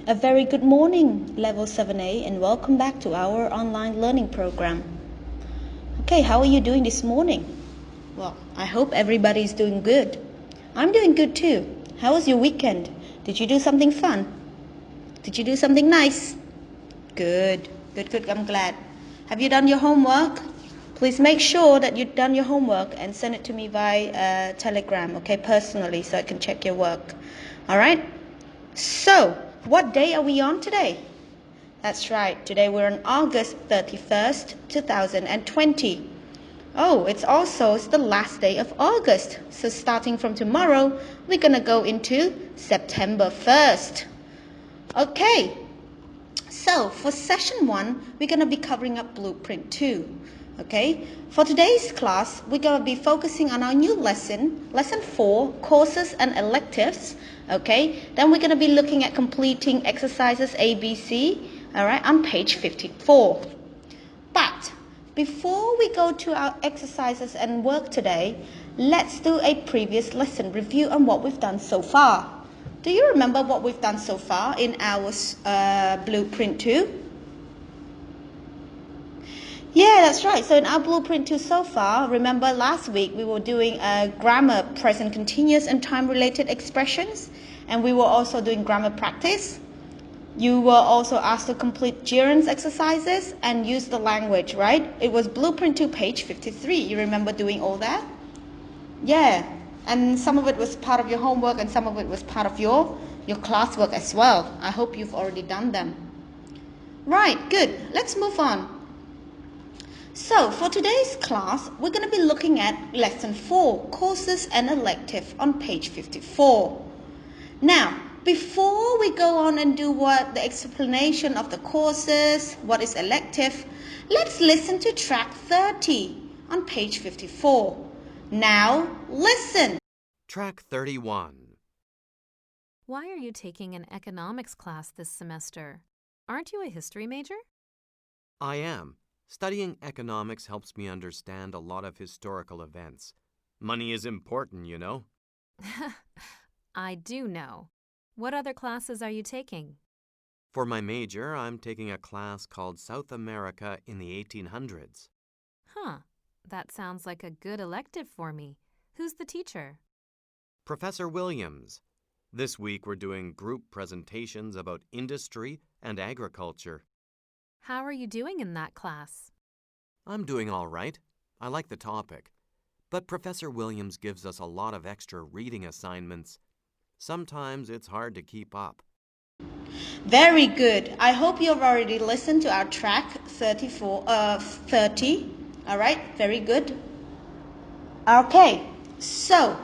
A very good morning, Level 7A, and welcome back to our online learning program. Okay, how are you doing this morning? Well, I hope everybody is doing good. I'm doing good too. How was your weekend? Did you do something fun? Did you do something nice? Good, I'm glad. Have you done your homework? Please make sure that you've done your homework and send it to me via Telegram, okay, personally, so I can check your work. All right? So, what day are we on today? That's right, today we're on August 31st, 2020. Oh, it's the last day of August. So starting from tomorrow, we're going to go into September 1st. Okay, so for session 1, we're going to be covering up blueprint 2. Okay, for today's class, we're going to be focusing on our new lesson 4, courses and electives. Okay, then we're going to be looking at completing exercises ABC, all right, on page 54. But before we go to our exercises and work today, let's do a previous lesson review on what we've done so far. Do you remember what we've done so far in our blueprint 2? Yeah, that's right. So in our blueprint 2 so far, remember last week we were doing grammar, present continuous and time-related expressions, and we were also doing grammar practice. You were also asked to complete gerunds exercises and use the language, right? It was blueprint 2, page 53. You remember doing all that? Yeah, and some of it was part of your homework and some of it was part of your classwork as well. I hope you've already done them. Right, good. Let's move on. So, for today's class, we're going to be looking at lesson 4, courses and elective, on page 54. Now, before we go on and do the explanation of the courses, what is elective, let's listen to track 30 on page 54. Now, listen. Track 31. Why are you taking an economics class this semester? Aren't you a history major? I am. Studying economics helps me understand a lot of historical events. Money is important, you know. I do know. What other classes are you taking? For my major, I'm taking a class called South America in the 1800s. Huh, that sounds like a good elective for me. Who's the teacher? Professor Williams. This week we're doing group presentations about industry and agriculture. How are you doing in that class? I'm doing all right. I like the topic. But Professor Williams gives us a lot of extra reading assignments. Sometimes it's hard to keep up. Very good. I hope you've already listened to our track 30. All right, very good. Okay, so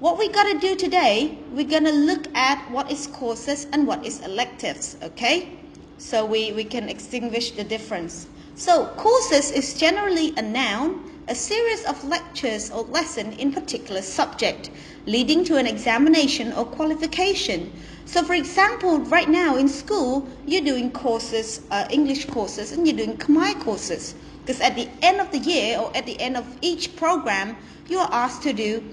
what we got to do today, we're going to look at what is courses and what is electives, okay? So we can extinguish the difference. So courses is generally a noun, a series of lectures or lesson in particular subject, leading to an examination or qualification. So for example, right now in school, you're doing courses, English courses, and you're doing Khmer courses. Because at the end of the year or at the end of each program, you are asked to do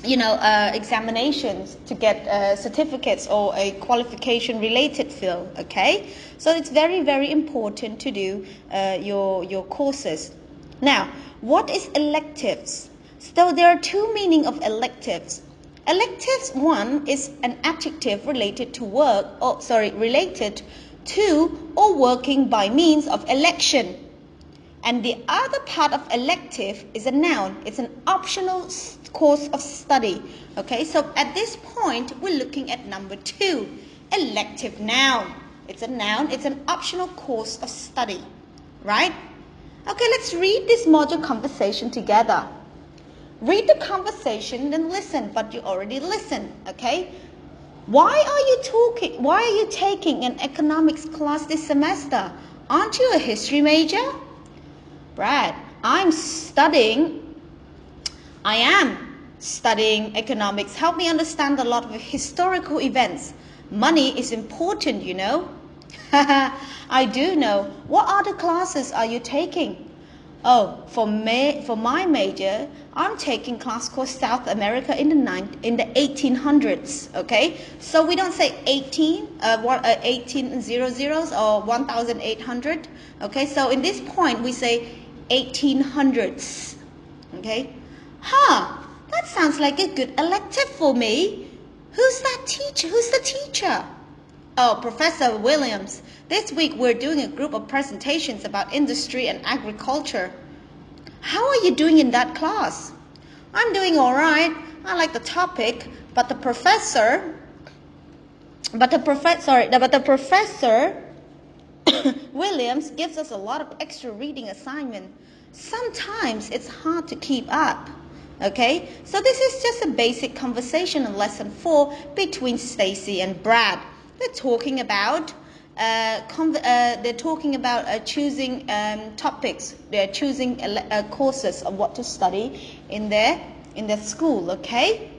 examinations to get certificates or a qualification related field, okay? So it's very, very important to do your courses. Now, what is electives? So there are two meanings of electives. Electives, one is an adjective related to related to or working by means of election. And the other part of elective is a noun. It's an optional course of study. Okay, so at this point, we're looking at number 2, elective noun. It's a noun. It's an optional course of study, right? Okay, let's read this module conversation together. Read the conversation, then listen, but you already listened, okay? Why are you taking an economics class this semester? Aren't you a history major? Brad, I am studying economics. Help me understand a lot of historical events. Money is important, you know. I do know. What other classes are you taking? Oh, for my major, I'm taking class called South America in the 1800s. Okay, so we don't say 1800s or 1800. Okay, so in this point we say 1800s. Okay, that sounds like a good elective for me. Who's that teacher? Who's the teacher? Oh, Professor Williams. This week we're doing a group of presentations about industry and agriculture. How are you doing in that class? I'm doing all right. I like the topic, but the professor Williams gives us a lot of extra reading assignment. Sometimes it's hard to keep up. Okay, so this is just a basic conversation in lesson 4 between Stacy and Brad. They're talking about choosing topics. They're choosing courses of what to study in their school. Okay,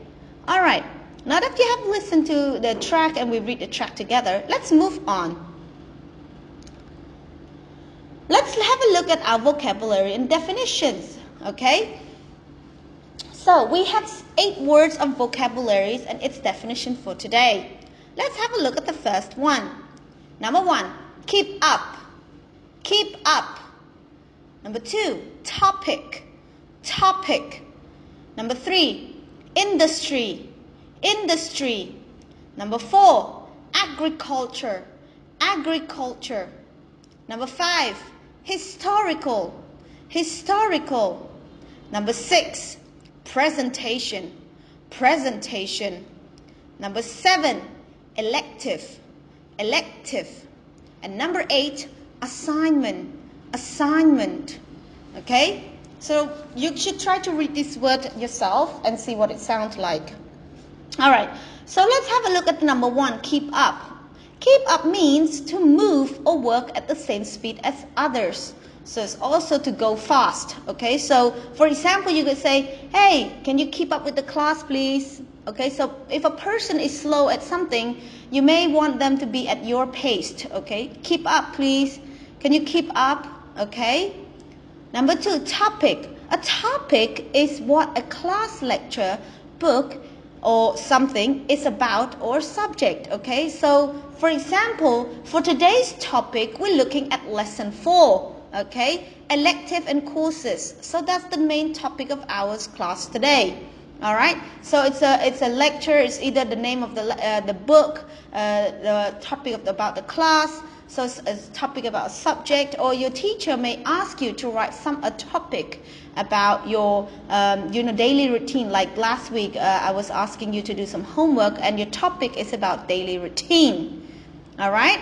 all right. Now that you have listened to the track and we read the track together, let's move on. Let's have a look at our vocabulary and definitions. Okay. So we have 8 words of vocabularies and its definition for today. Let's have a look at the first one. Number 1, keep up. Keep up. Number 2, topic. Topic. Number 3, industry. Industry. Number 4, agriculture. Agriculture. Number 5, historical. Historical. Number 6, presentation. Presentation. Number 7, elective. Elective. And number 8, assignment. Assignment. Okay? So you should try to read this word yourself and see what it sounds like. Alright, so let's have a look at number 1, keep up. Keep up means to move or work at the same speed as others. So it's also to go fast. Okay, so for example, you could say, hey, can you keep up with the class, please? Okay, so if a person is slow at something, you may want them to be at your pace. Okay, keep up, please. Can you keep up? Okay. Number 2, topic. A topic is what a class lecture, book, or something is about or subject. Okay, so for example, for today's topic, we're looking at lesson 4. Okay, elective and courses. So that's the main topic of our class today. All right. So it's a lecture. It's either the name of the book, the topic about the class. So it's a topic about a subject, or your teacher may ask you to write a topic about your daily routine. Like last week, I was asking you to do some homework, and your topic is about daily routine. All right.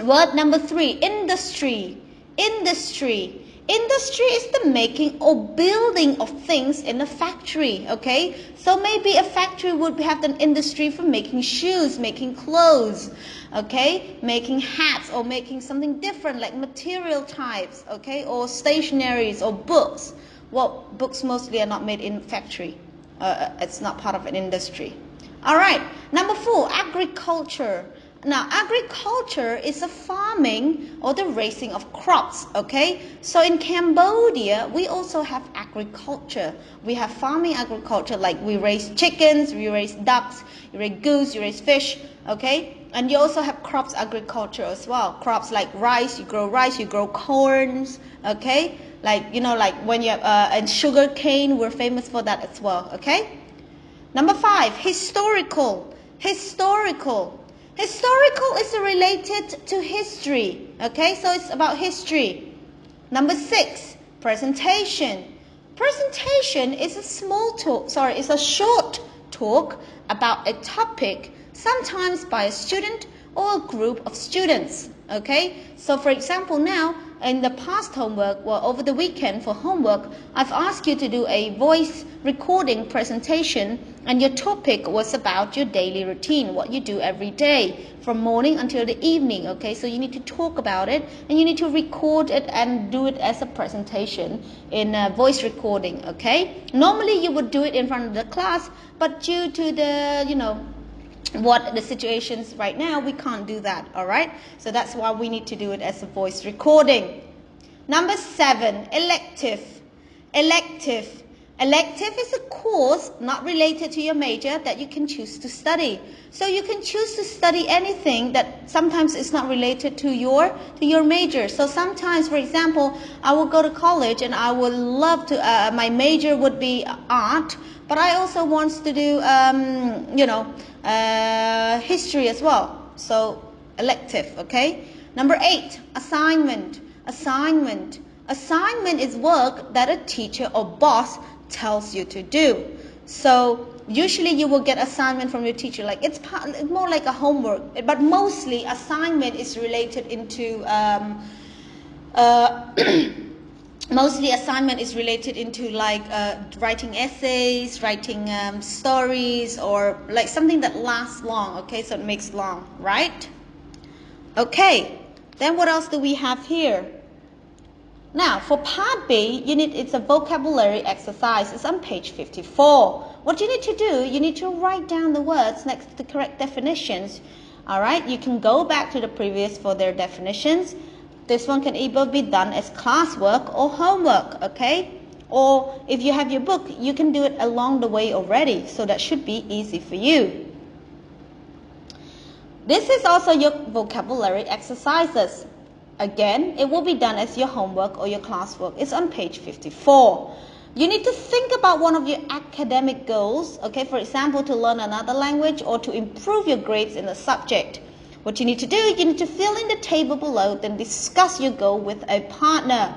Word number 3, industry. Industry. Industry is the making or building of things in a factory. Okay, so maybe a factory would have an industry for making shoes, making clothes, okay, making hats, or making something different like material types, okay, or stationaries or books. Well, books mostly are not made in factory. It's not part of an industry. All right, number 4, agriculture. Now, agriculture is a farming or the raising of crops, okay? So in Cambodia, we also have agriculture. We have farming agriculture, like we raise chickens, we raise ducks, you raise goose, you raise fish, okay? And you also have crops agriculture as well. Crops like rice, you grow corns, okay? Like when you have, and sugar cane, we're famous for that as well, okay? Number 5, historical. Historical. Historical is related to history. Okay, so it's about history. Number 6, presentation. Presentation is a short talk about a topic, sometimes by a student or a group of students. Okay, so for example, now in the past homework, over the weekend for homework, I've asked you to do a voice recording presentation, and your topic was about your daily routine, what you do every day from morning until the evening. Okay, so you need to talk about it, and you need to record it and do it as a presentation in a voice recording. Okay, normally you would do it in front of the class, but due to the what the situations right now, we can't do that. All right, so that's why we need to do it as a voice recording. Number 7, elective. Elective. Elective is a course not related to your major that you can choose to study. So you can choose to study anything that sometimes is not related to your major. So sometimes, for example, I will go to college and I would love to, my major would be art, but I also want to do, history as well. So elective, okay? Number 8, assignment. Assignment. Assignment is work that a teacher or boss tells you to do. So usually you will get assignment from your teacher, like it's more like a homework, but mostly assignment is related into mostly assignment is related into like writing essays, writing stories, or like something that lasts long. Okay, so it makes long, right? Okay, then what else do we have here? Now, for part B, it's a vocabulary exercise. It's on page 54. What you need to do, you need to write down the words next to the correct definitions. All right, you can go back to the previous for their definitions. This one can either be done as classwork or homework, okay? Or if you have your book, you can do it along the way already. So that should be easy for you. This is also your vocabulary exercises. Again, it will be done as your homework or your classwork. It's on page 54. You need to think about one of your academic goals, okay? For example, to learn another language or to improve your grades in a subject. What you need to do, you need to fill in the table below, then discuss your goal with a partner.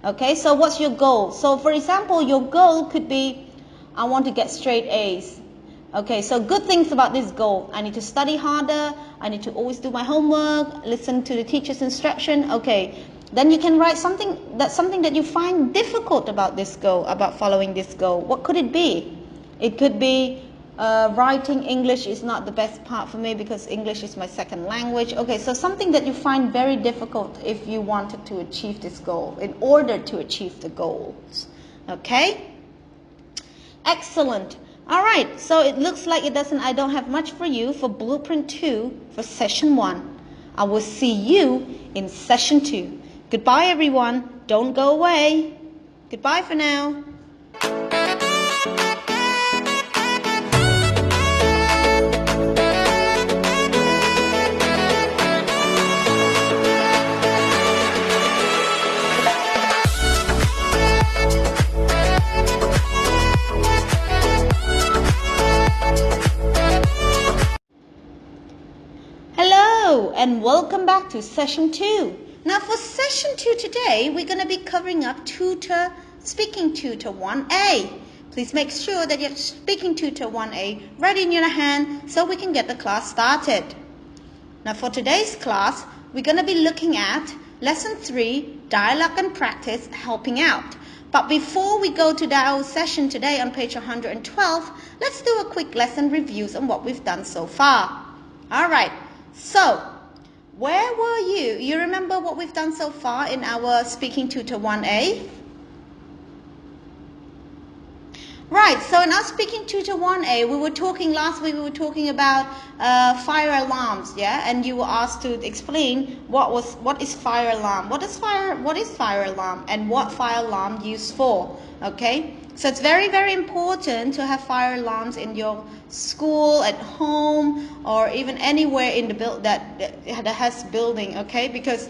Okay, so what's your goal? So for example, your goal could be, I want to get straight A's. Okay, so good things about this goal. I need to study harder. I need to always do my homework, listen to the teacher's instruction. Okay, then you can write something that you find difficult about this goal, about following this goal. What could it be? It could be writing English is not the best part for me because English is my second language. Okay, so something that you find very difficult if you wanted to achieve this goal, in order to achieve the goals. Okay? Excellent. All right, so it looks like I don't have much for you for Blueprint 2 for Session 1. I will see you in Session 2. Goodbye, everyone. Don't go away. Goodbye for now. And welcome back to Session 2. Now for Session 2 today, we're going to be covering up Tutor, Speaking Tutor 1A. Please make sure that you have Speaking Tutor 1A ready in your hand so we can get the class started. Now for today's class, we're going to be looking at Lesson 3, Dialogue and Practice, Helping Out. But before we go to our session today on page 112, let's do a quick lesson reviews on what we've done so far. All right. So, where were you? You remember what we've done so far in our Speaking Tutor 1A? Right, so in our Speaking Tutor 1A, last week we were talking about fire alarms, yeah? And you were asked to explain what is fire alarm? What is fire alarm and what fire alarm used for, okay? So it's very, very important to have fire alarms in your school, at home, or even anywhere in the that has building, okay? Because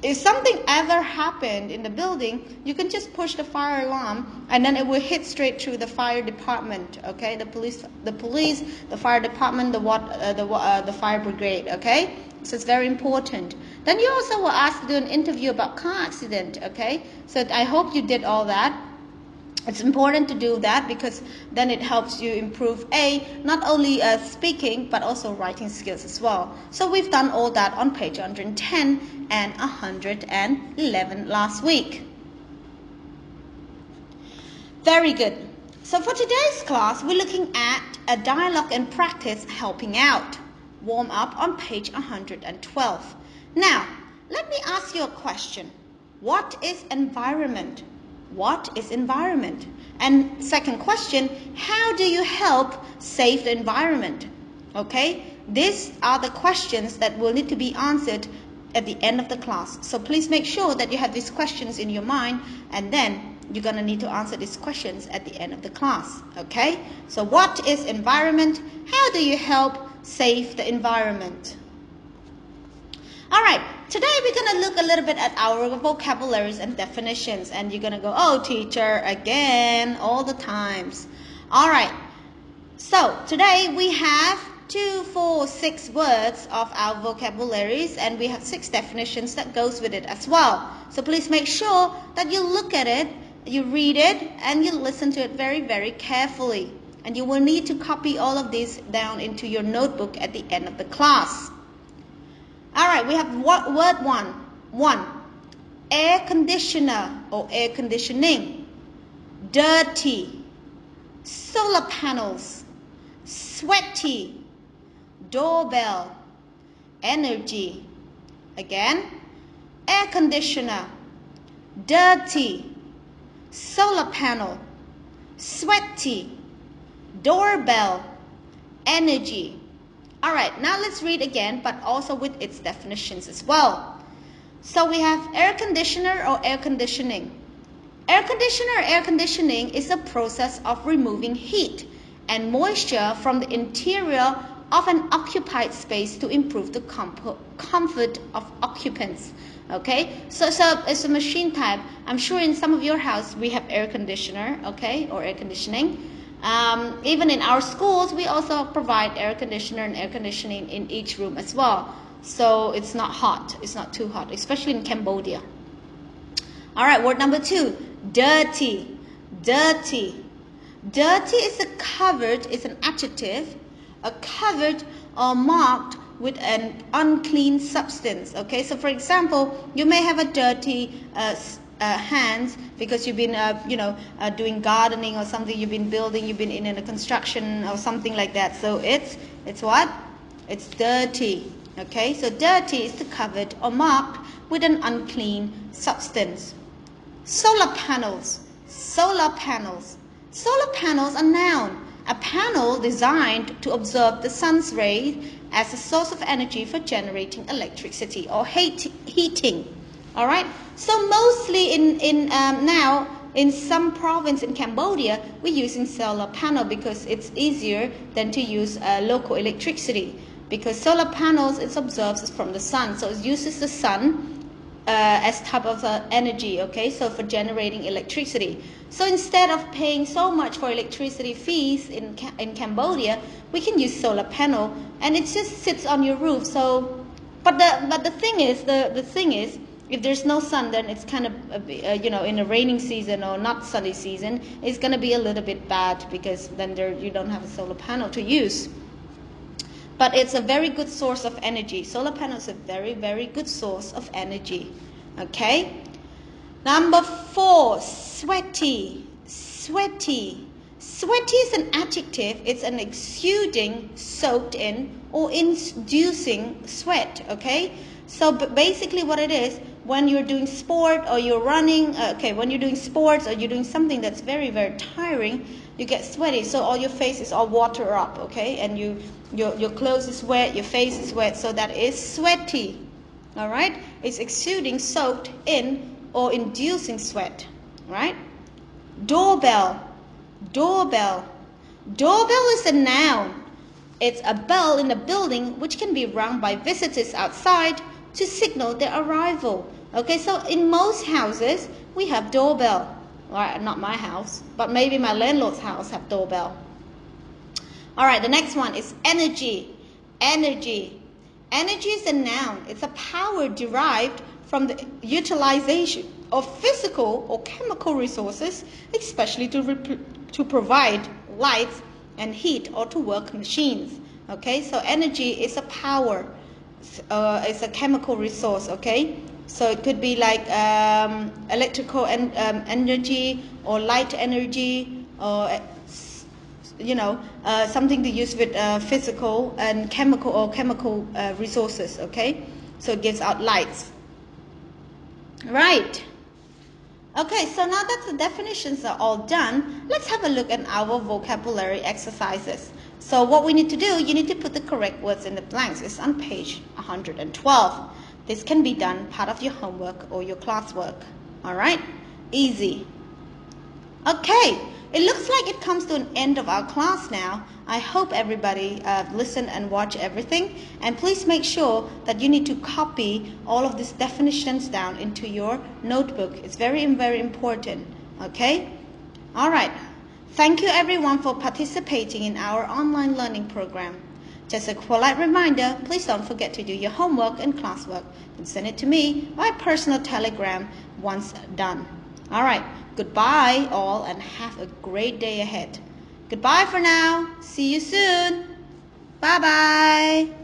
if something ever happened in the building, you can just push the fire alarm and then it will hit straight through the fire department, okay? The police, the fire department, the fire brigade, okay? So it's very important. Then you also were asked to do an interview about car accident, okay? So I hope you did all that. It's important to do that because then it helps you improve not only speaking but also writing skills as well. So we've done all that on page 110 and 111 last week. Very good. So for today's class, we're looking at a dialogue and practice helping out. Warm up on page 112. Now, let me ask you a question. What is environment? What is environment? And second question, how do you help save the environment? Okay, these are the questions that will need to be answered at the end of the class. So please make sure that you have these questions in your mind, and then you're going to need to answer these questions at the end of the class. Okay? So what is environment? How do you help save the environment? Alright, today we're going to look a little bit at our vocabularies and definitions, and you're going to go, oh teacher, again, all the times. Alright, so today we have 2, 4, 6 words of our vocabularies, and we have 6 definitions that goes with it as well. So please make sure that you look at it, you read it, and you listen to it very, very carefully. And you will need to copy all of these down into your notebook at the end of the class. Alright, we have word 1. Air conditioner or air conditioning. Dirty. Solar panels. Sweaty. Doorbell. Energy. Again, air conditioner. Dirty. Solar panel. Sweaty. Doorbell. Energy. Alright, now let's read again, but also with its definitions as well. So we have air conditioner or air conditioning. Air conditioner or air conditioning is a process of removing heat and moisture from the interior of an occupied space to improve the comfort of occupants. Okay, so it's a machine type. I'm sure in some of your house we have air conditioner, okay, or air conditioning. Even in our schools, we also provide air conditioner and air conditioning in each room as well. So it's not hot. It's not too hot, especially in Cambodia. All right, word number 2, dirty. Dirty. Dirty is is an adjective, a covered or marked with an unclean substance. Okay, so for example, you may have a dirty hands because you've been doing gardening or something, you've been building, you've been in a construction or something like that. So it's what? It's dirty. Okay, so dirty is the covered or marked with an unclean substance. Solar panels. Solar panels. Solar panels are noun. A panel designed to absorb the sun's rays as a source of energy for generating electricity or heating. All right. So mostly now in some province in Cambodia, we're using solar panel because it's easier than to use local electricity. Because solar panels, it absorbs from the sun, so it uses the sun as type of energy. Okay, so for generating electricity. So instead of paying so much for electricity fees in Cambodia, we can use solar panel, and it just sits on your roof. So, but the thing is, if there's no sun, then it's kind of, in a raining season or not sunny season, it's going to be a little bit bad because then you don't have a solar panel to use. But it's a very good source of energy. Solar panel is a very, very good source of energy. Okay? Number 4, sweaty. Sweaty. Sweaty is an adjective. It's an exuding, soaked in, or inducing sweat. Okay? So basically what it is, when you're doing sport or you're running, when you're doing sports or you're doing something that's very, very tiring, you get sweaty. So all your face is all water up, okay? And your clothes is wet, your face is wet, so that is sweaty. All right? It's exuding, soaked in, or inducing sweat. Right? Doorbell. Doorbell. Doorbell is a noun. It's a bell in a building which can be rung by visitors outside to signal their arrival. Okay, so in most houses, we have doorbell. Well, not my house, but maybe my landlord's house have doorbell. All right, the next one is energy. Energy. Energy is a noun. It's a power derived from the utilization of physical or chemical resources, especially to provide light and heat or to work machines. Okay, so energy is a power. It's a chemical resource. Okay, so it could be like electrical energy or light energy, or something to use with physical and chemical resources. Okay, so it gives out lights. Right. Okay, so now that the definitions are all done, let's have a look at our vocabulary exercises. So what we need to do, you need to put the correct words in the blanks. It's on page 112. This can be done part of your homework or your classwork. Alright? Easy. Okay, it looks like it comes to an end of our class now. I hope everybody listened and watched everything. And please make sure that you need to copy all of these definitions down into your notebook. It's very, very important. Okay? Alright. Thank you everyone for participating in our online learning program. Just a polite reminder, please don't forget to do your homework and classwork and send it to me by personal telegram once done. Alright, goodbye all and have a great day ahead. Goodbye for now. See you soon. Bye bye.